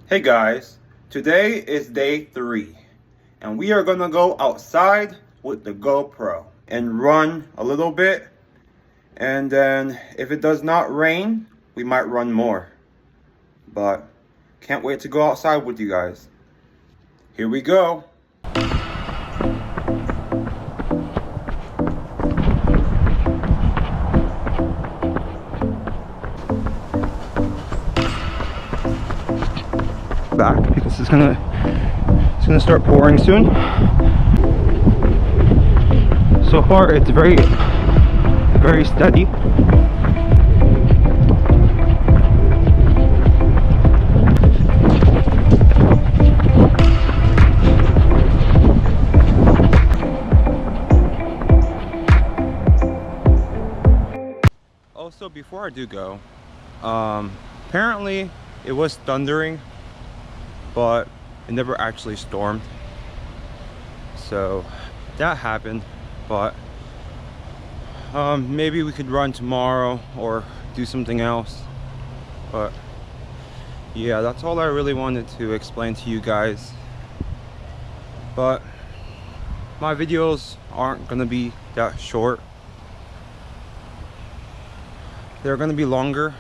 Hey guys, today is day 3 and we are gonna go outside with the GoPro and run a little bit, and then if it does not rain we might run more, but can't wait to go outside with you guys. Here we go. Back because it's gonna start pouring soon. So far it's very steady. Also, before I do go, apparently it was thundering, but it never actually stormed, so that happened. But maybe we could run tomorrow or do something else. But yeah, that's all I really wanted to explain to you guys. But my videos aren't gonna be that short, they're gonna be longer.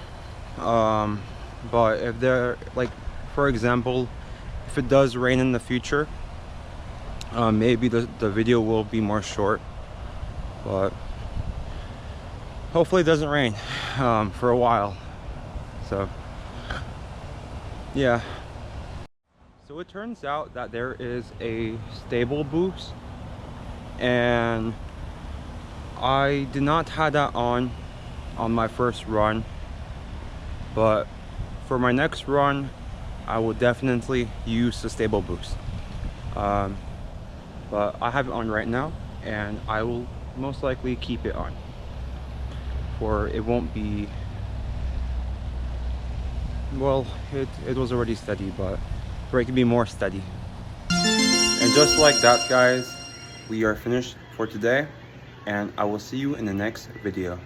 But if they're like, for example, if it does rain in the future, maybe the video will be more short, but hopefully it doesn't rain for a while. So yeah, so it turns out that there is a stable boost, and I did not have that on my first run, but for my next run I will definitely use the stable boost. But I have it on right now, and I will most likely keep it on, for it won't be, well, it was already steady, but for it can be more steady. And just like that, guys, we are finished for today, and I will see you in the next video.